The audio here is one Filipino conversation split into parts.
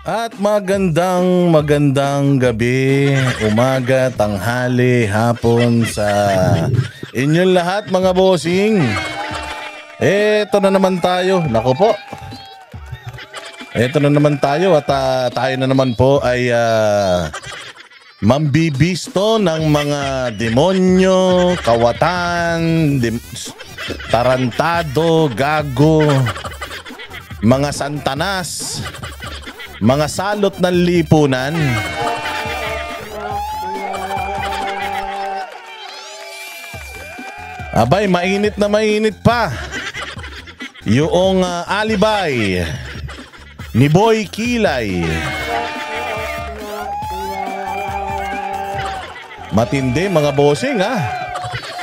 At magandang gabi, umaga, tanghali, hapon sa inyong lahat mga bossing. Eto na naman tayo, naku po. Eto na naman tayo at tayo na naman po ay mambibisto ng mga demonyo, kawatan, tarantado, gago, mga santanas, mga salot ng lipunan. Abay, mainit na mainit pa yung alibay ni Boy Kilay. Matindi mga bossing ha.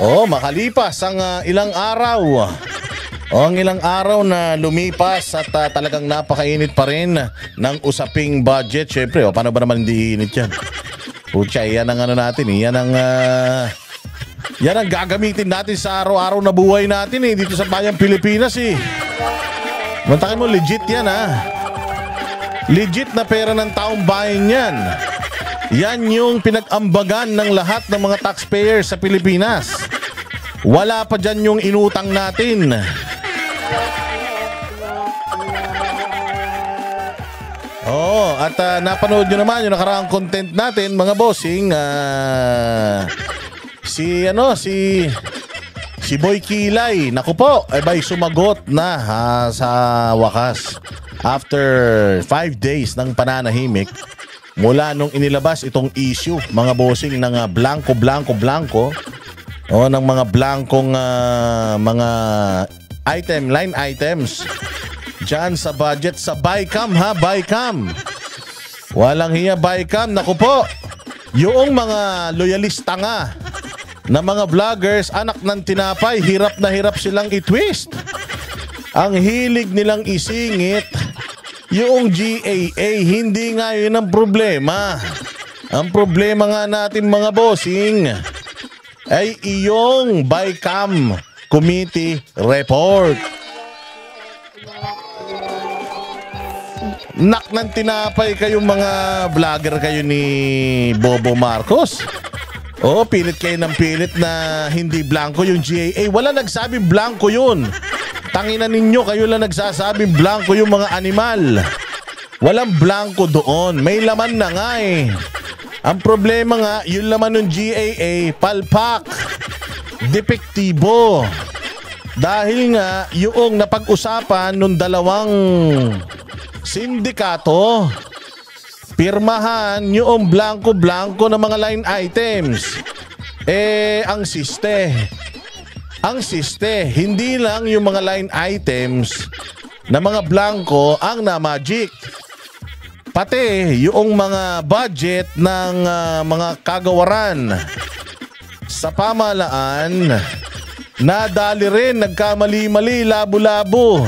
Oh, makalipas ang ilang araw. Ang ilang araw na lumipas at talagang napakainit pa rin ng usaping budget. Siyempre, paano ba naman hindi init yan? Pucha, yan ang ano natin eh. Yan ang gagamitin natin sa araw-araw na buhay natin eh. Dito sa bayang Pilipinas eh. Mantakin mo, legit yan ha. Legit na pera ng taong bayan yan. Yan yung pinag-ambagan ng lahat ng mga taxpayers sa Pilipinas. Wala pa dyan yung inutang natin. Oo, at napanood nyo naman yung nakaraang content natin mga bossing. Si Boy Kilay, naku po, ay sumagot na sa wakas. After 5 days ng pananahimik mula nung inilabas itong issue mga bossing ng blanco o ng mga blankong mga line items dyan sa budget sa Bicam ha, Bicam. Walang hiya Bicam, naku po. Yung mga loyalista nga na mga vloggers, anak ng tinapay, hirap na hirap silang i-twist. Ang hilig nilang isingit yung GAA, hindi nga yun ang problema. Ang problema nga natin mga bossing ay iyong Bicam Committee Report. Nak ng tinapay kayong mga vlogger kayo ni Bobo Marcos. Oh, pilit kayo ng pilit na hindi blanco yung GAA. Wala nagsabing blanco yun. Tanginan ninyo, kayo lang nagsasabing blanco yung mga animal. Walang blanco doon. May laman na nga eh. Ang problema nga, yung laman ng GAA, palpak, depektibo. Dahil nga, yung napag-usapan nung dalawang sindikato, pirmahan yung blanco-blanco na mga line items. Ang siste, hindi lang yung mga line items na mga blanco ang na-magic. Pati yung mga budget ng mga kagawaran sa pamahalaan, nadali rin, nagkamali-mali, labo-labo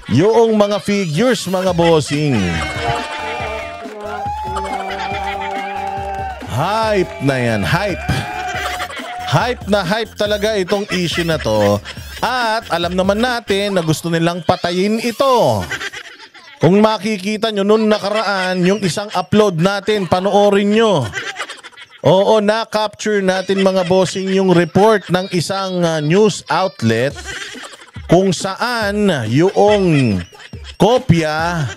yung mga figures mga bossing. Hype na yan, hype. Hype na hype talaga itong issue na to. At alam naman natin na gusto nilang patayin ito. Kung makikita nyo nung nakaraan, yung isang upload natin, panoorin nyo. Oo, na-capture natin mga bossing yung report ng isang news outlet kung saan yung kopya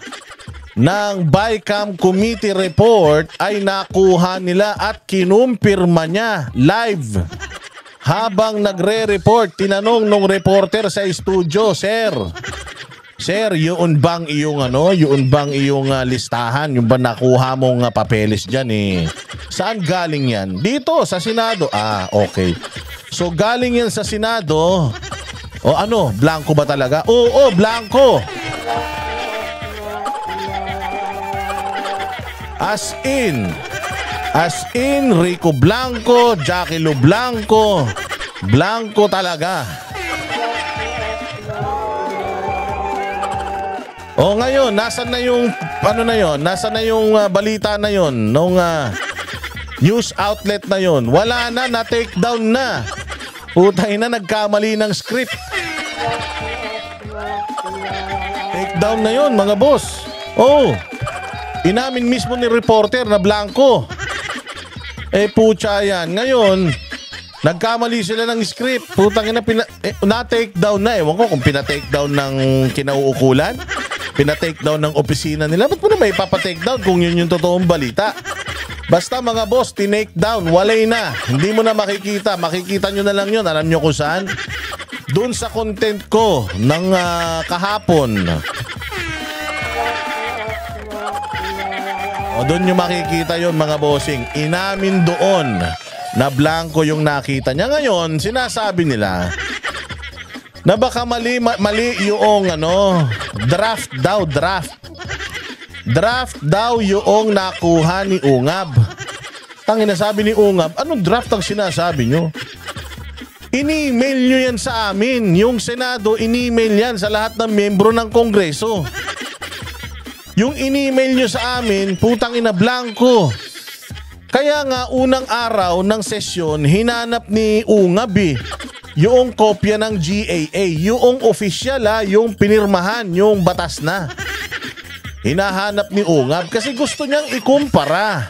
ng Bicam Committee Report ay nakuha nila at kinumpirma niya live. Habang nagre-report, tinanong nung reporter sa studio, Sir, yun bang iyong listahan, yung ba nakuha mong papeles dyan eh? Saan galing yan? Dito, sa Senado. Ah, okay. So galing yan sa Senado. O ano, blanco ba talaga? Oo, blanco. As in, Rico Blanco, Jackie Lu Blanco, blanco talaga. O ngayon, nasan na yung Nasan na yung balita na yon nung news outlet na yon? Wala na take down na. Putay na, nagkamali ng script. Take down na yon mga boss. Oh. Inamin mismo ni reporter na blanco. Putya yan. Ngayon, nagkamali sila ng script. Putang ina, na-take down na. Ewan ko kung pina-take down ng kinauukulan. Pina-take down ng opisina nila. Ba't mo na may ipapa-take down kung yun yung totoong balita? Basta mga boss, tinake down. Walay na. Hindi mo na makikita. Makikita nyo na lang yun. Alam nyo kung saan? Doon sa content ko ng kahapon. O doon nyo makikita yun mga bossing. Inamin doon na blanco yung nakita niya. Ngayon, sinasabi nila na baka mali yung draft daw. Draft daw yung nakuha ni Ungab. Tangina, sabi ni Ungab, anong draft ang sinasabi nyo? Ini-email nyo yan sa amin. Yung Senado, ini-email yan sa lahat ng membro ng Kongreso. Yung ini-email nyo sa amin, putang ina, blanco. Kaya nga, unang araw ng sesyon, hinanap ni Ungab yung kopya ng GAA, yung official yung pinirmahan, yung batas na. Hinahanap ni Ungab kasi gusto niyang ikumpara.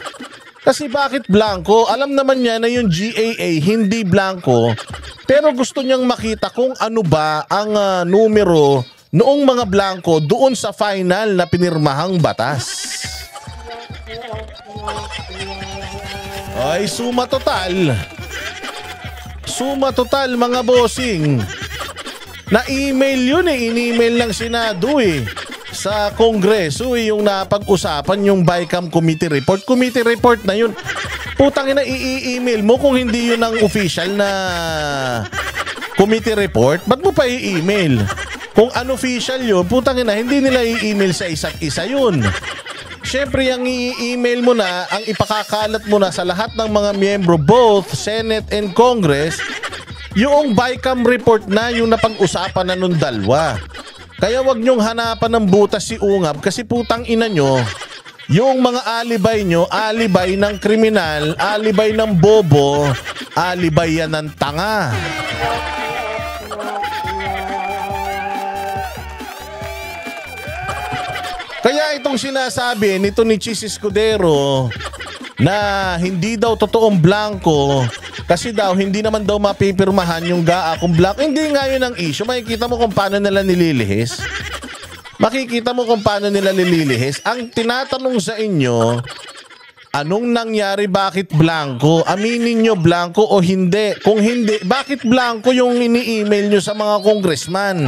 Kasi bakit blanco? Alam naman niya na yung GAA hindi blanco, pero gusto niyang makita kung ano ba ang numero noong mga blanco doon sa final na pinirmahang batas. Ay, suma total. Suma total mga bossing. Na-email yun in-email ng Senado sa Kongreso yung napag-usapan yung BICAM committee report. Committee report na yun. Putang ina, i-email mo kung hindi yun ang official na committee report. Ba't mo pa i-email? Kung unofficial yun, putang ina, hindi nila i-email sa isa't isa yun. Siyempre, ang i-email mo na, ang ipakakalat mo na sa lahat ng mga miyembro, both Senate and Congress, yung BICAM report na yung napag-usapan na nung dalawa. Kaya wag nyong hanapan ng butas si Ungab kasi putang ina nyo, yung mga alibay nyo, alibay ng kriminal, alibay ng bobo, alibay yan ng tanga. Kaya itong sinasabi nito ni Chis Escudero na hindi daw totoong blanco kasi daw hindi naman daw mapipirmahan yung GAA kung blanco. Hindi nga yun ang issue. Makikita mo kung paano nila nililihis. Makikita mo kung paano nila nililihis. Ang tinatanong sa inyo, anong nangyari, bakit blanco? Aminin nyo blanco o hindi? Kung hindi, bakit blanco yung ini-email nyo sa mga congressman?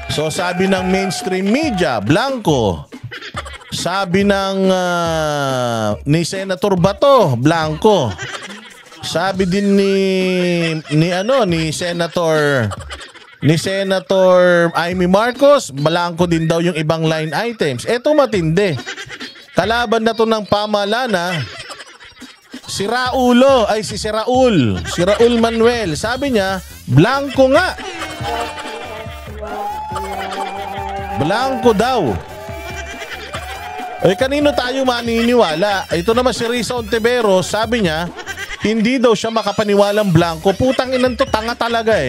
So sabi ng mainstream media, blanco. Sabi ng ni Senator Bato, blanco. Sabi din ni Senator Amy Marcos, blanco din daw yung ibang line items. Eto matindi. Kalaban na to ng pamalana. Si Raul Manuel, sabi niya, blanco nga. Blanco daw. Kanino tayo maniniwala? Ito naman si Risa Ontiveros, sabi niya, hindi daw siya makapaniwalang blanco. Putang inan to, tanga talaga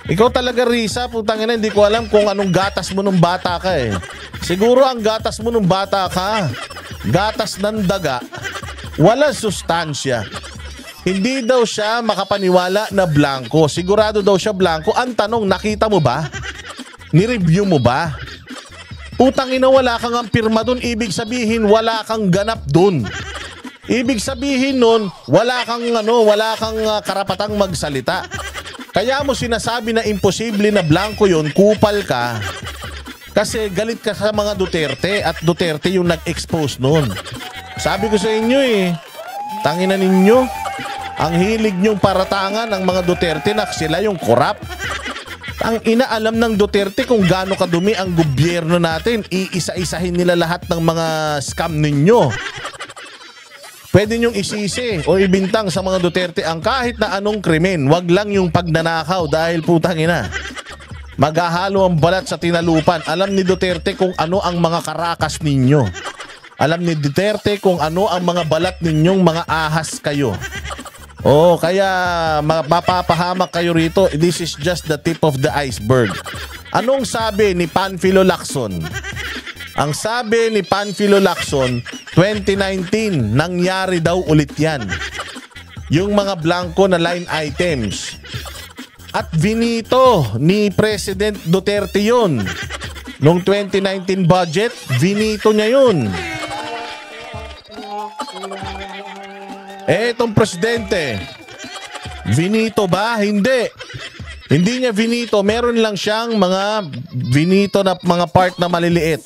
Ikaw talaga, Risa, putang ina, hindi ko alam kung anong gatas mo nung bata ka Siguro ang gatas mo nung bata ka, gatas ng daga, walang sustansya. Hindi daw siya makapaniwala na blanco. Sigurado daw siya blanco. Ang tanong, nakita mo ba? Ni-review mo ba? Putang ina, wala kang ang pirma dun. Ibig sabihin, wala kang ganap dun. Ibig sabihin nun, wala kang karapatang magsalita. Kaya mo sinasabi na imposible na blanco yon, kupal ka. Kasi galit ka sa mga Duterte at Duterte yung nag-expose nun. Sabi ko sa inyo tangina ninyo, ang hilig nyong paratangan ng mga Duterte na sila yung korap. Ang inaalam ng Duterte kung gaano kadumi ang gobyerno natin. Iisa-isahin nila lahat ng mga scam ninyo. Pwede nyong isisi o ibintang sa mga Duterte ang kahit na anong krimen. Wag lang yung pagnanakaw dahil putang ina. Maghahalo ang balat sa tinalupan. Alam ni Duterte kung ano ang mga karakas ninyo. Alam ni Duterte kung ano ang mga balat ninyong mga ahas kayo. Kaya mapapahamak kayo rito. This is just the tip of the iceberg. Anong sabi ni Panfilo Lacson? Ang sabi ni Panfilo Lacson, 2019, nangyari daw ulit yan. Yung mga blanco na line items. At vinito ni President Duterte yun. Noong 2019 budget, vinito niya yun. Itong presidente, vinito ba? Hindi. Hindi niya vinito. Meron lang siyang mga vinito na mga part na maliliit.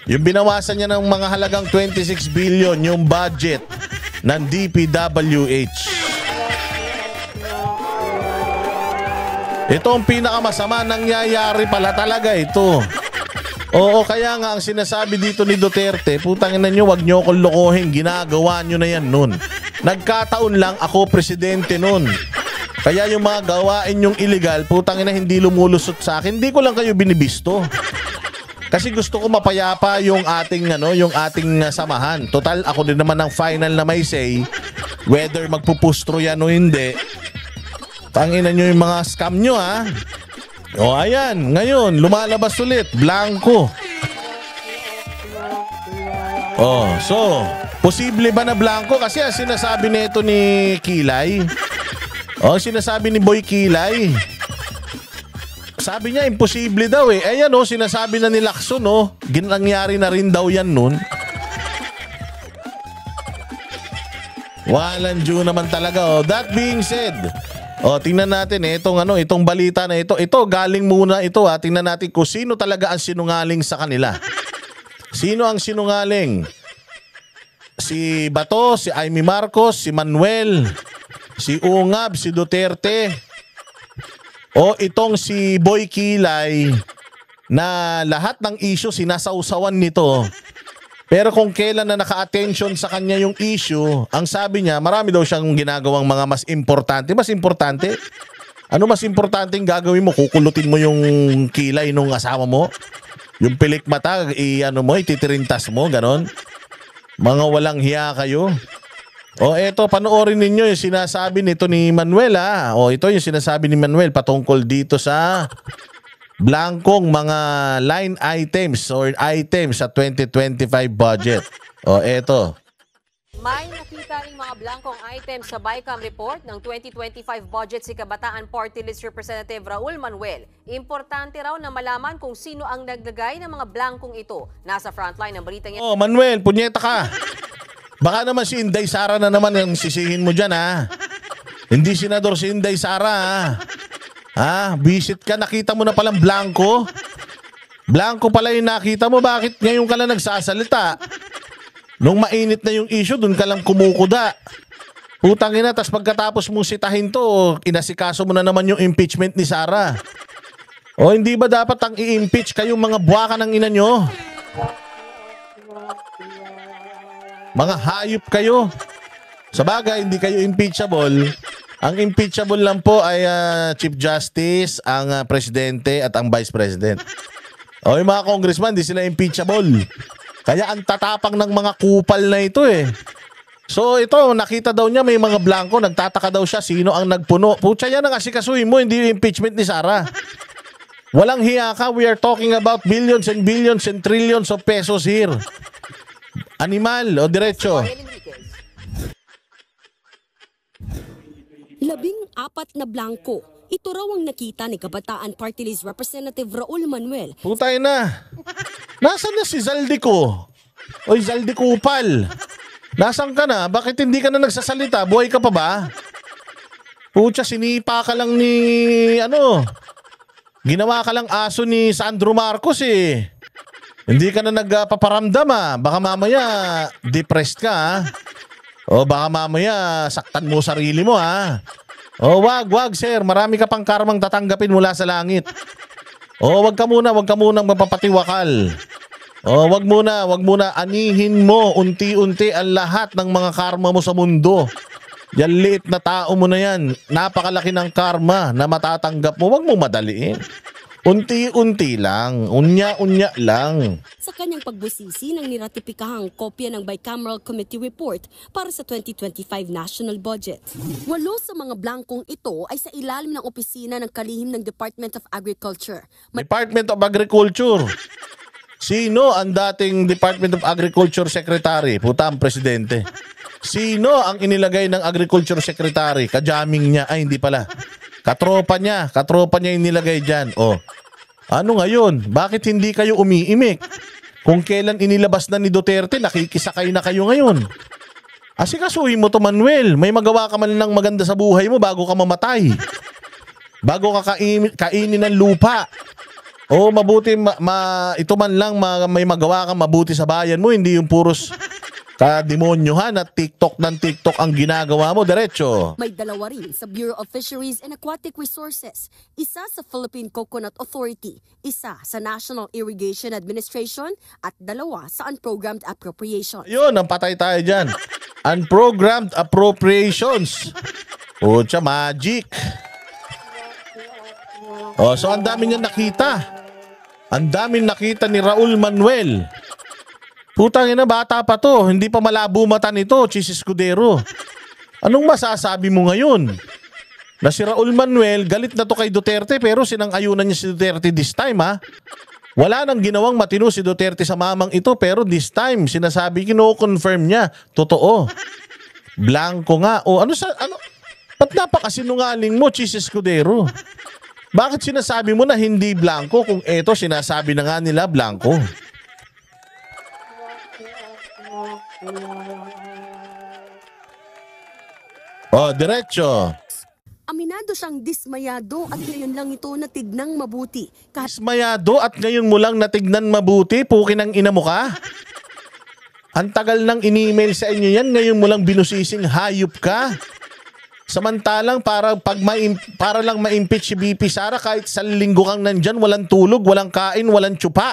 Yung binawasan niya ng mga halagang 26 billion yung budget ng DPWH. Ito ang pinakamasama nangyayari pala talaga ito. Oo, kaya nga ang sinasabi dito ni Duterte, putangin na nyo, wag nyo akong lokohin, ginagawa nyo na yan nun. Nagkataon lang ako presidente nun. Kaya yung mga gawain yung illegal, putangin na hindi lumulusot sa akin, hindi ko lang kayo binibisto. Kasi gusto ko mapayapa yung ating samahan. Total, ako din naman ang final na may say whether magpupustro yan o hindi. Tanginan nyo yung mga scam nyo, ha? O ayan, ngayon, lumalabas ulit, blanco. Oh, so, posible ba na blanco? Kasi sinasabi nito ni Kilay. Oh, sinasabi ni Boy Kilay. Sabi niya, imposible daw eh. Ayan sinasabi na ni Lacson, nangyari na rin daw yan nun. Walang Diyo naman talaga. That being said, tingnan natin itong balita na ito. Ito, galing muna ito ha. Tingnan natin kung sino talaga ang sinungaling sa kanila. Sino ang sinungaling? Si Bato, si Amy Marcos, si Manuel, si Ungab, si Duterte, o itong si Boy Kilay na lahat ng issue sinasausawan nito. Pero kung kailan na naka-attention sa kanya yung issue, ang sabi niya, marami daw siyang ginagawang mga mas importante. Mas importante? Ano mas importante yung gagawin mo? Kukulutin mo yung kilay nung asawa mo? Yung pilik mata, ititirintas mo, ganon? Mga walang hiya kayo. Eto, panoorin ninyo yung sinasabi nito ni Manuel, ha? Ito yung sinasabi ni Manuel patungkol dito sa blankong mga line items or items sa 2025 budget. Eto. May nakita ring mga blankong items sa BICAM report ng 2025 budget si Kabataan Party List Representative Raul Manuel. Importante raw na malaman kung sino ang naglagay ng mga blankong ito. Nasa frontline ng balitang yan. Manuel, punyeta ka. Baka naman si Inday Sara na naman yung sisihin mo dyan, ha? Hindi senador si Inday Sara, ha? Visit ka, nakita mo na palang blanco? Blanco pala yung nakita mo, bakit ngayon ka lang nagsasalita? Nung mainit na yung issue, dun ka lang kumukuda. Putang ina, tas pagkatapos mong sitahin to, inasikaso mo na naman yung impeachment ni Sara. Hindi ba dapat ang i-impeach kayong mga buwaka ng ina nyo? Mga hayop kayo. Sa bagay, hindi kayo impeachable. Ang impeachable lang po ay Chief Justice, ang Presidente at ang Vice President. Yung mga congressman, hindi sila impeachable. Kaya ang tatapang ng mga kupal na ito eh. So ito, nakita daw niya may mga blanco, nagtataka daw siya sino ang nagpuno. Pucha, yan ang asikasuhin mo, hindi yung impeachment ni Sara. Walang hiya ka, we are talking about billions and billions and trillions of pesos here. Animal o diretso? 14 na blanco. Ito raw ang nakita ni Kabataan Party List Representative Raul Manuel. Putay na. Nasaan na si Zaldico? Oy, Zaldico Upal. Nasaan ka na? Bakit hindi ka na nagsasalita? Buhay ka pa ba? Pucha, sinipa ka lang ni ginawa ka lang aso ni Sandro Marcos eh. Hindi ka na nagpaparamdam Baka mamaya depressed ka baka mamaya saktan mo sarili mo wag sir. Marami ka pang karmang tatanggapin mula sa langit. Wag ka muna magpapatiwakal. Wag muna anihin mo unti-unti ang lahat ng mga karma mo sa mundo. Yan liit na tao mo na yan. Napakalaki ng karma na matatanggap mo. Wag mo madaliin. Unti-unti lang, unya-unya lang. Sa kanyang pagbusisi ng niratipikahang kopya ng Bicameral Committee Report para sa 2025 National Budget. 8 sa mga blankong ito ay sa ilalim ng opisina ng kalihim ng Department of Agriculture. Department of Agriculture. Sino ang dating Department of Agriculture Secretary? Puta, ang presidente. Sino ang inilagay ng Agriculture Secretary? Kajaming niya. Ay, hindi pala. Katropa niya yung nilagay dyan. Oh. Ano ngayon? Bakit hindi kayo umiimik? Kung kailan inilabas na ni Duterte, nakikisakay na kayo ngayon. Asikasuhin mo to, Manuel. May magawa ka man lang maganda sa buhay mo bago ka mamatay. Bago ka kainin ng lupa. O mabuti, ito man lang may magawa kang mabuti sa bayan mo, hindi yung puros kademonyohan at TikTok ng TikTok ang ginagawa mo, diretso. May 2 rin sa Bureau of Fisheries and Aquatic Resources, isa sa Philippine Coconut Authority, isa sa National Irrigation Administration at 2 sa Unprogrammed Appropriations. Yun, ang patay tayo dyan. Unprogrammed Appropriations. Pucha, magic. Oh, so ang dami niya nakita. Ang dami nakita ni Raul Manuel. Putang ina, bata pa to. Hindi pa malabo mata nito, Chis Escudero. Anong masasabi mo ngayon? Na si Raul Manuel, galit na to kay Duterte pero sinang-ayunan niya si Duterte this time, ha? Wala nang ginawang matino si Duterte sa mamang ito pero this time, sinasabi, kino-confirm niya. Totoo. Blanco nga. O ano sa, ano? Ba't napakasinungaling mo, Chis Escudero? Bakit sinasabi mo na hindi blanco kung eto sinasabi na nga nila blanco? Oh, diretso. Aminado siyang dismayado at ngayon lang ito natignang mabuti. Dismayado at ngayon mo lang natignan mabuti? Pukin ang ina mo ka? Ang tagal nang in-email sa inyo yan, ngayon mo lang binusising hayop ka? Samantalang para lang ma-impeach si BP Sara, kahit sa linggo kang nandyan, walang tulog, walang kain, walang tsupa.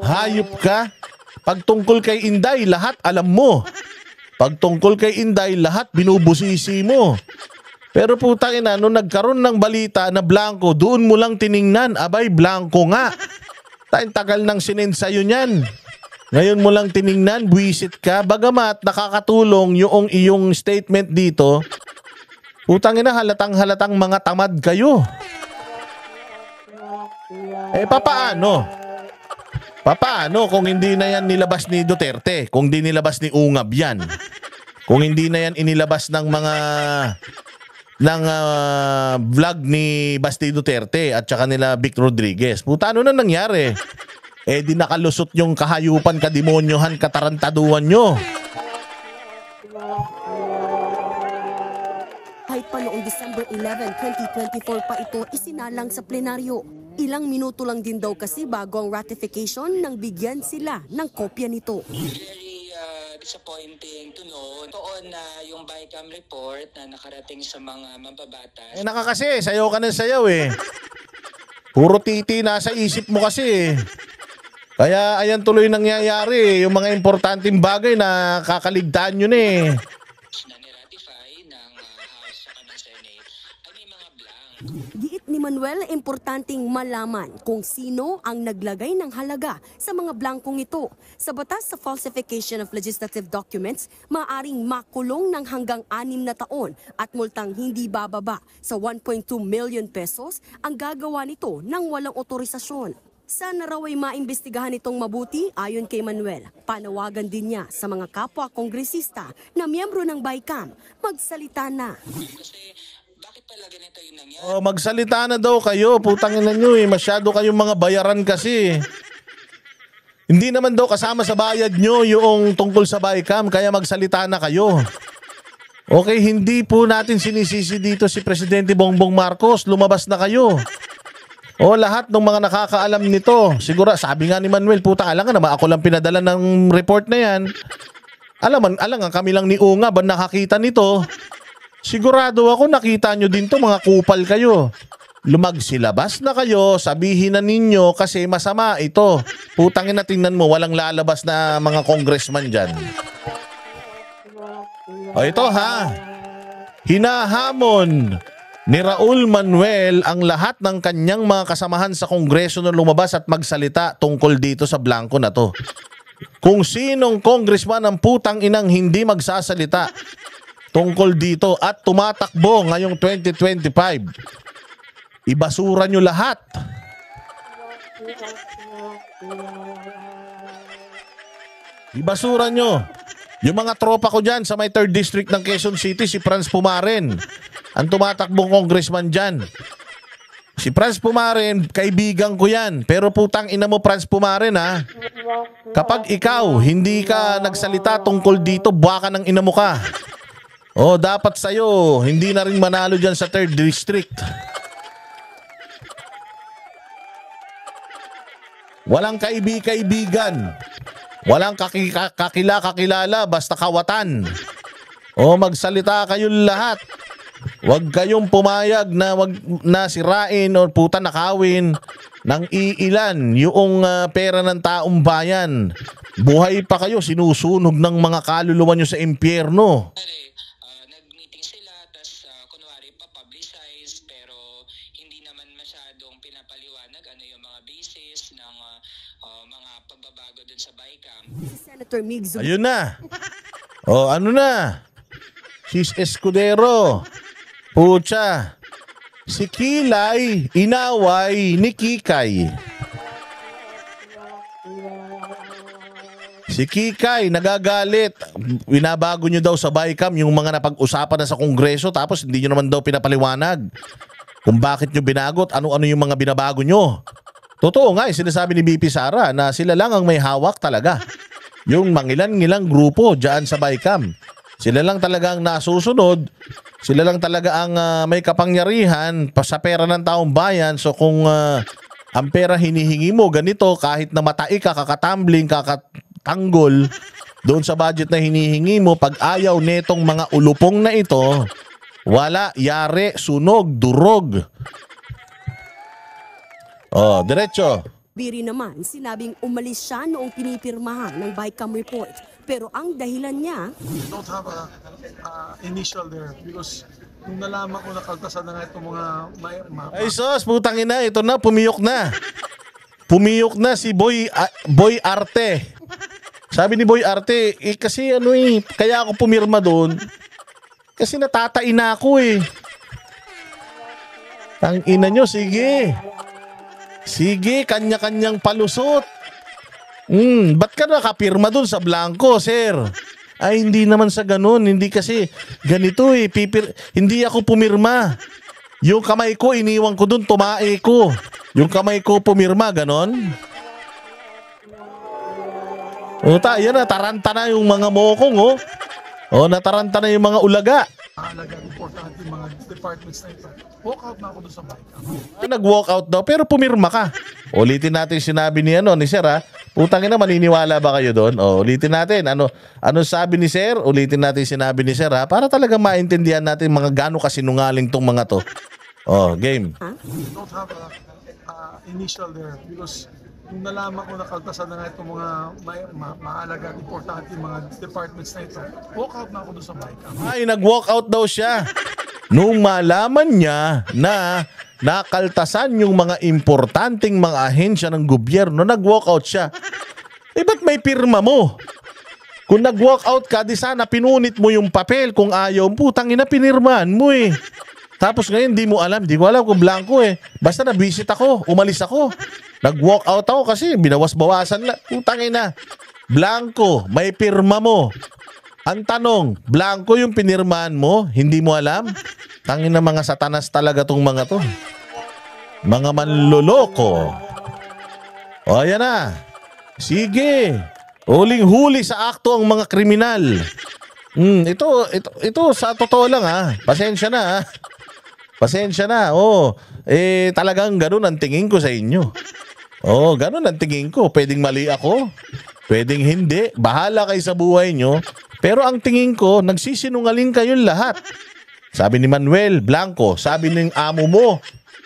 Hayop ka? Pagtungkol kay Inday, lahat alam mo. Pagtungkol kay Inday, lahat binubusisi mo. Pero putang ina, nung nagkaroon ng balita na blanco, doon mo lang tiningnan, abay blanco nga. Tagal nang sinend sa'yo niyan. Ngayon mo lang tiningnan, buwisit ka. Bagamat nakakatulong yung iyong statement dito, putang ina, halatang mga tamad kayo. Eh papaano? Papaano kung hindi na yan nilabas ni Duterte? Kung hindi nilabas ni Ungab yan? Kung hindi na yan inilabas ng mga vlog ni Basti Duterte at saka nila Vic Rodriguez? Puta, ano na nangyari? Eh di nakalusot yung kahayupan, kademonyohan, katarantaduhan nyo. Kahit pa noong December 11, 2024 pa ito isinalang sa plenaryo. Ilang minuto lang din daw kasi bago ang ratification nang bigyan sila ng kopya nito. Very disappointing to know. Toon na yung BICAM report na nakarating sa mga mababatas. Eh nakakasi, sayaw ka ng sayaw eh. Puro titi nasa isip mo kasi eh. Kaya ayan tuloy nangyayari, yung mga importanteng bagay na kakaligtaan nyo na eh. Na niratify ng House at ng Senate ay may mga blank. Giit ni Manuel, importanteng malaman kung sino ang naglagay ng halaga sa mga blankong ito. Sa batas sa falsification of legislative documents, maaring makulong ng hanggang 6 na taon at multang hindi bababa sa 1.2 million pesos ang gagawa nito ng walang otorisasyon. Sana raw ay maimbestigahan itong mabuti ayon kay Manuel. Panawagan din niya sa mga kapwa kongresista na miyembro ng BICAM, magsalita na. Kasi bakit pala ganito yung nangyari? Oh, magsalita na daw kayo, putang ina nyo eh. Masyado kayong mga bayaran kasi. Hindi naman daw kasama sa bayad nyo yung tungkol sa BICAM, kaya magsalita na kayo. Okay, hindi po natin sinisisi dito si Presidente Bongbong Marcos, lumabas na kayo. O lahat ng mga nakakaalam nito, siguro sabi nga ni Manuel, puta alam nga ako lang pinadala ng report na yan. Alam nga kami lang ni Unga ba nakakita nito. Sigurado ako nakita nyo din to, mga kupal kayo. Lumagsilabas na kayo, sabihin na ninyo kasi masama ito. Putangin na, tingnan mo, walang lalabas na mga congressman dyan. O ito ha, hinahamon ni Raul Manuel ang lahat ng kanyang mga kasamahan sa Kongreso na lumabas at magsalita tungkol dito sa blanco na to. Kung sinong congressman ang putang inang hindi magsasalita tungkol dito at tumatakbo ngayong 2025, ibasura nyo lahat. Ibasura nyo. Yung mga tropa ko dyan sa may 3rd District ng Quezon City, si Franz Pumaren, ang tumatakbong congressman dyan. Si Franz Pumaren, kaibigan ko yan. Pero putang ina mo, Franz Pumaren, ha? Kapag ikaw, hindi ka nagsalita tungkol dito, buwaka ng ina mo ka. O, dapat sa'yo, hindi na rin manalo dyan sa 3rd District. Walang kaibigan. Walang kakilala, basta kawatan. O, magsalita kayong lahat. Huwag kayong pumayag na sirain o puta nakawin ng iilan yung pera ng taong bayan. Buhay pa kayo, sinusunog ng mga kaluluwa nyo sa impyerno. Nag-meeting sila, tas kunwari pa-publicize, pero hindi naman masyadong pinapaliwanag ano yung mga basis ng mga pagbabago dun sa BICAM. Senator Mig Zubiri. Ayun na. O, ano na? Sis Escudero. Pucha. Si Kilay, inaway ni Kikay. Si Kikay, nagagalit. Binabago nyo daw sa BICAM yung mga napag-usapan na sa Kongreso tapos hindi nyo naman daw pinapaliwanag kung bakit nyo binagot, ano-ano yung mga binabago nyo. Totoo nga, sinasabi ni BP Sara na sila lang ang may hawak talaga. Yung mangilan-ngilang grupo dyan sa BICAM. Sila lang talaga ang nasusunod. Sila lang talaga ang may kapangyarihan sa pera ng taong bayan. So kung ang pera hinihingi mo ganito, kahit na matai ka, kakatambling, kakatanggol doon sa budget na hinihingi mo, pag ayaw netong mga ulupong na ito, wala, yari, sunog, durog. Oh, diretso. Biri naman, sinabing umalis siya noong pinipirmahan ng BICAM report. Pero ang dahilan niya, don't have a initial there because nung nalaman ko nakaltasan na nga itong mga ay sos, putang ina, ito na, pumiyok na. Pumiyok na si Boy Arte. Sabi ni Boy Arte, kasi kaya ako pumirma doon kasi natatain na ako eh. Tang ina nyo, sige. Sige, kanya-kanyang palusot. Ba't ka nakapirma dun sa blanco, sir? Ay, hindi naman sa ganun. Hindi kasi ganito eh. Hindi ako pumirma. Yung kamay ko, iniwan ko dun, tumae ko. Yung kamay ko pumirma, ganon. O, yan na, taranta na yung mga mokong, oh. O, nataranta na yung mga ulaga. mahalaga, importante yung mga departments na ito. Walk out na ako doon sa BICAM. Nag-walk out daw pero pumirma ka. Ulitin natin sinabi ni ni Sir ha. Putang ina, maniniwala ba kayo doon? Ulitin natin. Ano sabi ni Sir? Ulitin natin sinabi ni Sir ha para talaga maintindihan natin mga gaano kasinungaling tong mga to. Game. Don't have a initial there because nung nalaman ko nakaltasan na nga itong mga mahalaga, importante yung mga departments na ito, walk out na ako doon sa BICAM. Ay, nag-walk out daw siya. Nung malaman niya na nakaltasan yung mga importanteng mga ahensya ng gobyerno, nag-walk out siya. Ba't may pirma mo? Kung nag-walk out ka, di sana pinunit mo yung papel. Kung ayaw, putang ina, pinirmahan mo eh. Tapos ngayon, di mo alam. Di ko alam kung blanco eh. Basta na-visit ako, umalis ako. Nag-walk out ako kasi binawas-bawasan lang. Putang ina. Blanco, may pirma mo. Ang tanong, blanco yung pinirmahan mo? Hindi mo alam? Tangin na mga satanas talaga tong mga to. Mga manloloko. Ayan na. Sige. Huling-huli sa akto ang mga kriminal. Ito sa totoo lang ha. Pasensya na ha. Pasensya na. Talagang ganun ang tingin ko sa inyo. Ganun ang tingin ko. Pwedeng mali ako. Pwedeng hindi. Bahala kayo sa buhay nyo. Pero ang tingin ko, nagsisinungaling kayong lahat. Sabi ni Manuel, blanco. Sabi ng amo mo,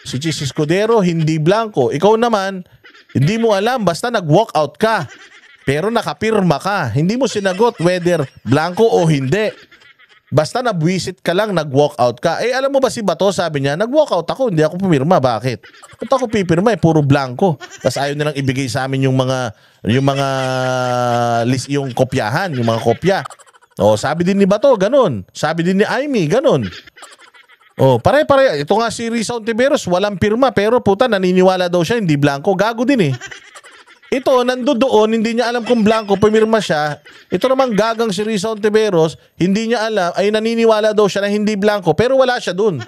si Chis Escudero, hindi blanco. Ikaw naman, hindi mo alam, basta nag-walk out ka. Pero nakapirma ka. Hindi mo sinagot whether blanco o hindi. Basta nabwisit ka lang, nag-walkout ka. Eh, alam mo ba si Bato, sabi niya, nag-walkout ako, hindi ako pumirma. Bakit? Ba't ako pipirma? Eh, puro blanco. Tapos ayaw nilang ibigay sa amin yung mga list, yung kopyahan, yung mga kopya. O, sabi din ni Bato, ganun. Sabi din ni Amy, ganun. O, pare-pare. Ito nga si Risa Ontiveros, walang pirma, pero puta, naniniwala daw siya, hindi blanco. Gago din eh. Ito, nandoon, hindi niya alam kung blanco, pumirma siya. Ito namang gagang si Risa Ontiveros, hindi niya alam, ay naniniwala daw siya na hindi blanco, pero wala siya dun.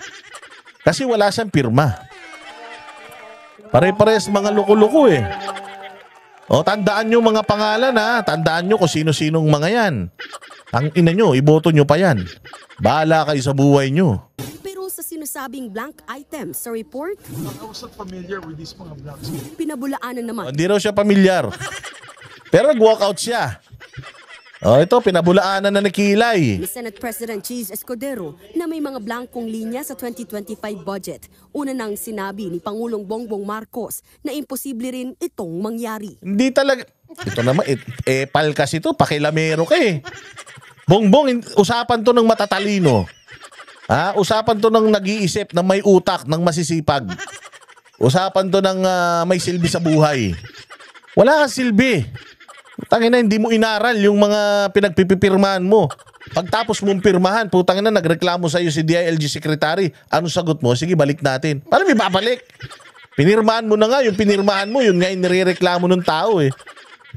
Kasi wala siyang pirma. Pare-pares mga loko-loko eh. O, tandaan nyo mga pangalan ha. Tandaan nyo kung sino-sinong mga yan. Ang ina nyo, iboto nyo pa yan. Bahala kayo sa buhay nyo. Pero sa sinasabing blank items sa report, I was not familiar with these mga blanks. pinabulaanan naman. Hindi raw siya pamilyar. Pero nag-walkout siya. O, ito, pinabulaanan na ni Kilay. Ni Senate President Cheese Escudero na may mga blankong linya sa 2025 budget. Una nang sinabi ni Pangulong Bongbong Marcos na imposible rin itong mangyari. Hindi talaga. Ito naman, epal kasi to, pakilamero ka eh. Bongbong, usapan to ng matatalino. Ha? Usapan to ng nag-iisip, ng may utak, ng masisipag. Usapan to ng may silbi sa buhay. Wala kang silbi. Tangina, hindi mo inaral yung mga pinagpipirmahan mo. Pagtapos mong pirmahan, putang ina, nagreklamo sa'yo si DILG Secretary. Anong sagot mo? Sige, balik natin. Paano may babalik? Pinirmahan mo na nga, yung pinirmahan mo, yun nga yung nirereklamo ng tao eh.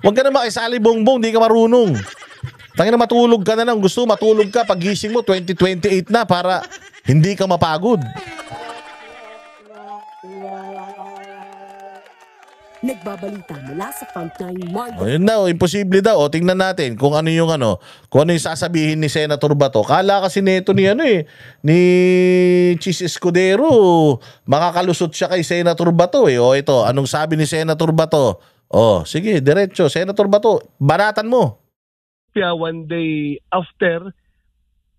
Huwag ka na makisali, Bongbong, di ka marunong. Tangina, matulog ka na lang. Gusto matulog ka, pagising mo, 2028 na para hindi ka mapagod. Nagbabalita mula sa Frontline O, Margot. yun daw, imposible daw. O, tingnan natin kung ano yung sasabihin ni Senator Bato. Kala kasi nito ni ni Cheese Escudero, makakalusot siya kay Senator Bato eh. O, ito, anong sabi ni Senator Bato? O, sige, diretso. Senator Bato, banatan mo. Kaya one day after,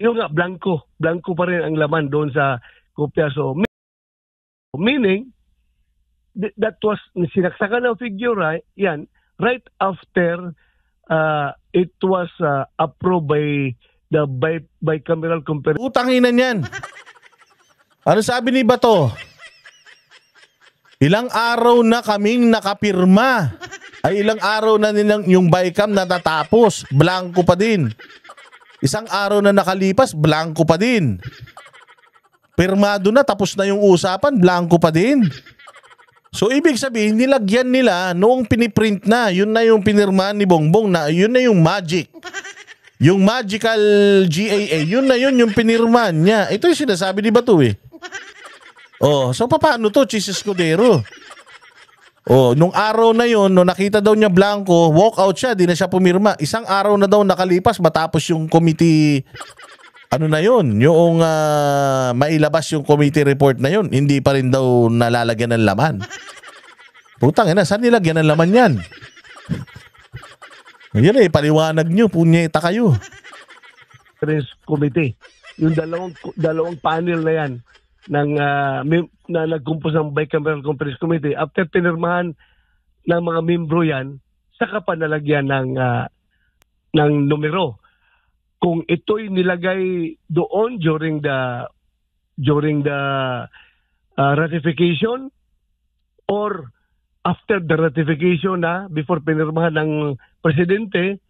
yung nga, blanco pa rin ang laman doon sa kopya. So, meaning, that was, sinaksakan ng figure, yan, right after it was approved by the bicameral comparison. Utangin na niyan. Ano sabi ni Bato? Ilang araw na kaming nakapirma. Ay ilang araw na nilang yung bicam natatapos. Blanco pa din. Isang araw na nakalipas, blanco pa din. Pirmado na, tapos na yung usapan, blanco pa din. So ibig sabihin, nilagyan nila noong piniprint na, yun na yung pinirmahan ni Bongbong na, yun na yung magic. Yung magical GAA, yun na yun yung pinirmahan niya. Ito yung sinasabi ni Bato eh. Oh, so paano to, Cheese Escudero? Oh, nung araw na yun, nung nakita daw niya blanco, walk out siya, di na siya pumirma. Isang araw na daw nakalipas matapos yung committee, ano na yun, yung mailabas yung committee report na yun, hindi pa rin daw nalalagyan ng laman. Putang ina, saan nilagyan ng laman yan? Yan eh, paliwanag nyo, punyeta kayo. Committee. Yung dalawang panel na yan na nagkumpos ng bicameral conference committee, after pinirmahan ng mga membro yan, saka pa nalagyan ng numero. Kung ito'y nilagay doon during the ratification or after the ratification na before pinirmahan ng presidente,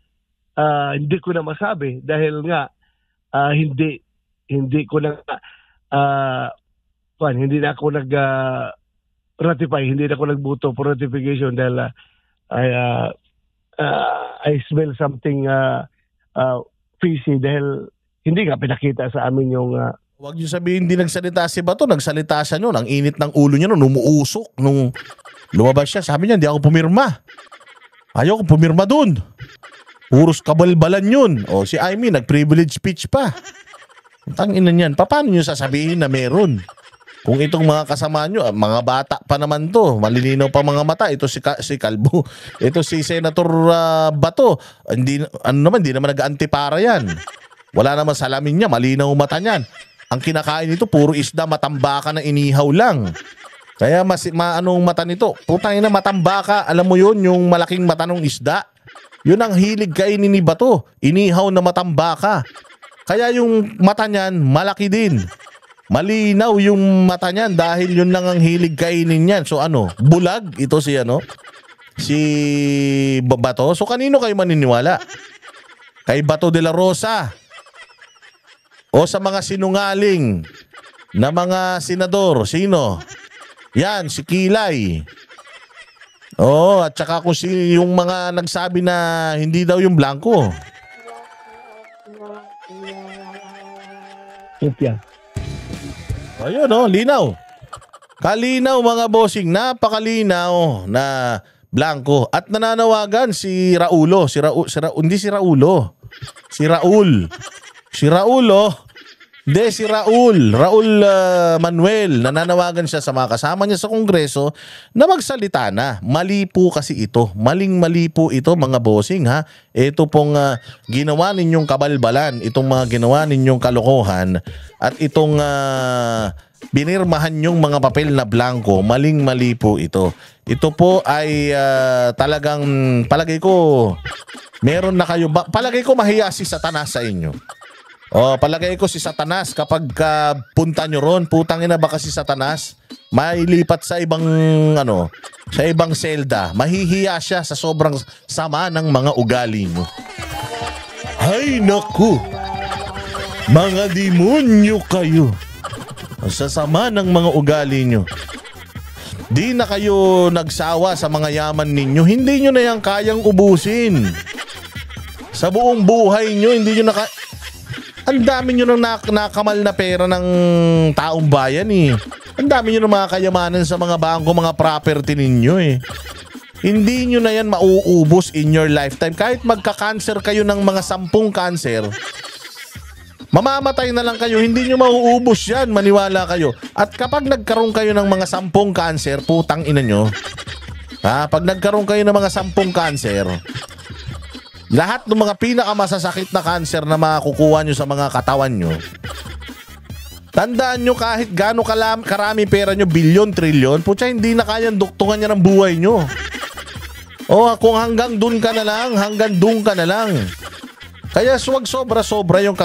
hindi ko na masabi dahil nga hindi ko na hindi na ako ratify, hindi na ako nagboto for ratification dahil I smell something fishy dahil hindi nga pinakita sa amin yung Huwag niyo sabihin hindi nagsalita si Bato, nagsalita siya noon. Ang init ng ulo niya noon, umuusok nung lumabas siya. Sabi niya, hindi ako pumirma. Ayaw ko pumirma doon. Puros kabalbalan yun. O si Amy, nag-privilege speech pa. Tangina niyan, paano niyo sasabihin na meron? Kung itong mga kasama nyo, mga bata pa naman to, malilinaw pa mga mata, ito si Kalbo, ito si Senator Bato, hindi naman nag-antipara yan. Wala naman salamin niya, malinaw mata niyan. Ang kinakain nito, puro isda, matambaka na inihaw lang. Kaya maanong mata nito, putang ina, matambaka, alam mo yun, yung malaking mata ng isda. Yun ang hilig kainin ni Bato, inihaw na matambaka. Kaya yung mata niyan, malaki din. Malinaw yung mata niyan dahil yun lang ang hilig kainin niyan. So ano, bulag ito si ano? Si Bato. So kanino kayo maniniwala? Kay Bato de la Rosa? O sa mga sinungaling na mga senador? Sino? Yan, si Kilay. Oo, at saka kung yung mga nagsabi na hindi daw yung blanco. Kopya. Ayun o, linaw. Kalinaw mga bossing, napakalinaw na blanco. At nananawagan si Raulo. Hindi si Raulo. Si Raul. Si Raulo. Hindi, si Raul Manuel, nananawagan siya sa mga kasama niya sa Kongreso na magsalita na. Mali po kasi ito. Maling-mali po ito mga bossing ha. Ito pong ginawa ninyong kabalbalan, itong mga ginawa ninyong kalokohan at itong binirmahan yung mga papel na blanco, maling-mali po ito. Ito po ay talagang palagay ko meron na kayo, palagay ko mahiya si Satanas sa inyo. Palagay ko si Satanas kapag punta nyo ron, putang ina baka si Satanas mailipat sa ibang sa ibang selda. Mahihiya siya sa sobrang sama ng mga ugali nyo. Ay naku, mga demonyo kayo. Sa sama ng mga ugali nyo. Di na kayo nagsawa sa mga yaman ninyo. Hindi nyo na yan kayang ubusin. Sa buong buhay nyo, hindi nyo ang dami nyo nang nakamal na pera ng taong bayan eh. Ang dami nyo ng mga kayamanan sa mga bangko, mga property ninyo eh. Hindi nyo na yan mauubos in your lifetime. Kahit magka-cancer kayo ng mga 10 cancer, mamamatay na lang kayo, hindi nyo mauubos yan, maniwala kayo. At kapag nagkaroon kayo ng mga 10 cancer, putang ina nyo. Pag nagkaroon kayo ng mga 10 cancer, lahat ng mga pinakamasasakit na cancer na makukuha nyo sa mga katawan nyo, tandaan nyo kahit gaano karami pera nyo, bilyon, trilyon, putya hindi na kayang duktungan niya ng buhay nyo. Kung hanggang dun ka na lang, hanggang dun ka na lang. Kaya wag sobra-sobra yung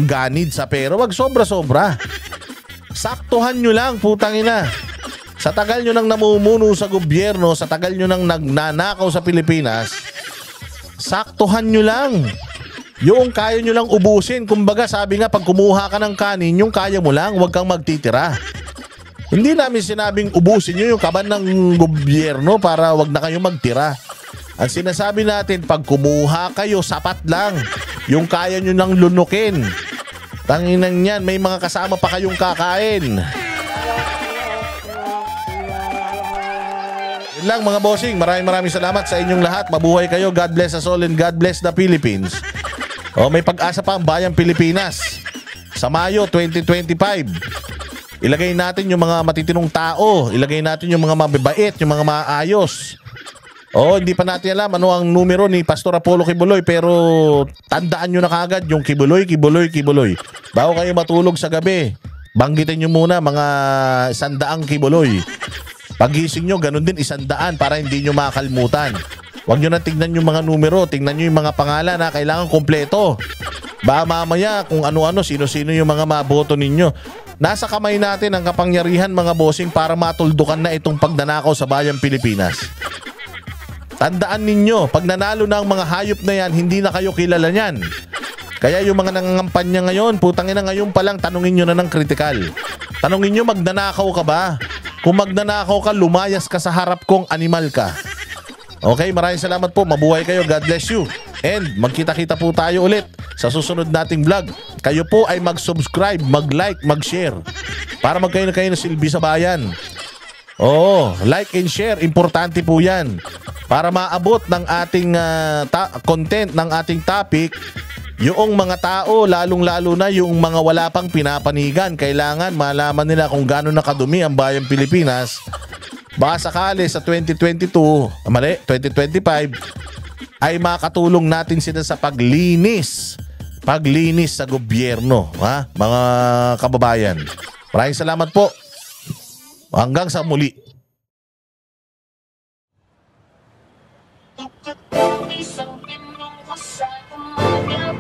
ganid sa pera, wag sobra-sobra. Saktuhan nyo lang, putang ina. Sa tagal nyo nang namumuno sa gobyerno, sa tagal nyo nang nagnanakaw sa Pilipinas, saktuhan nyo lang. Yung kaya nyo lang ubusin. Kumbaga sabi nga, pag kumuha ka ng kanin, yung kaya mo lang, huwag kang magtitira. Hindi namin sinabing ubusin nyo yung kaban ng gobyerno para wag na kayo magtira. Ang sinasabi natin, pag kumuha kayo, sapat lang. Yung kaya nyo nang lunukin. Tanginan yan, may mga kasama pa kayong kakain. Yun lang mga bossing, maraming salamat sa inyong lahat. Mabuhay kayo, God bless us all and God bless the Philippines. May pag-asa pa ang bayang Pilipinas. Sa Mayo 2025, ilagay natin yung mga matitinong tao, ilagay natin yung mga mababait, yung mga maayos. Hindi pa natin alam ano ang numero ni Pastor Apollo Kibuloy, pero tandaan nyo na kagad yung Kibuloy. Bago kayo matulog sa gabi, banggitin nyo muna mga 100 Kibuloy. Pagising nyo, ganun din 100 para hindi nyo makalimutan. Huwag nyo na tignan yung mga numero, tignan nyo yung mga pangalan na kailangan kompleto. Ba mamaya kung ano-ano, sino-sino yung mga maboto ninyo. Nasa kamay natin ang kapangyarihan mga bossing para matuldukan na itong pagnanakaw sa bayang Pilipinas. Tandaan ninyo, pag nanalo na ang mga hayop na yan, hindi na kayo kilala niyan. Kaya yung mga nangangampanya ngayon, putang ina ngayon pa lang, tanungin nyo na ng kritikal. Tanungin nyo, magnanakaw ka ba? Kung magnanakaw ka, lumayas ka sa harap kong animal ka. Okay, maraming salamat po. Mabuhay kayo. God bless you. And magkita-kita po tayo ulit sa susunod nating vlog. Kayo po ay mag-subscribe, mag-like, mag-share para magkayo na kayo ng silbi sa bayan. Like and share. Importante po yan. Para maabot ng ating content, ng ating topic, yung mga tao, lalong-lalo na yung mga wala pang pinapanigan, kailangan malaman nila kung gaano nakadumi ang bayang Pilipinas. Baka sakali sa 2025 ay makatulong natin sila sa paglinis sa gobyerno, mga kababayan. Maraming salamat po. Hanggang sa muli. Isang pinong sa mga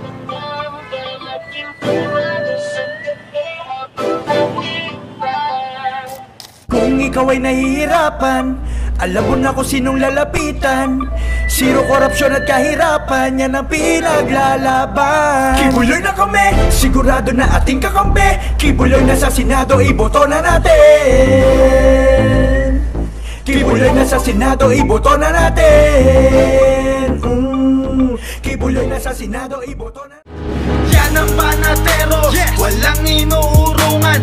ikaw ay nahihirapan, alam mo na kung sinong lalapitan. Zero korupsyon at kahirapan, yan ang pinaglalaban. Kibuloy na kami, sigurado na ating kakampi. Kibuloy na sa Senado, iboto na natin. Kibuloy na sa Senado, iboto na natin. Kibuloy na sa Senado, iboto na. Yan ang panatero, walang inuurungan.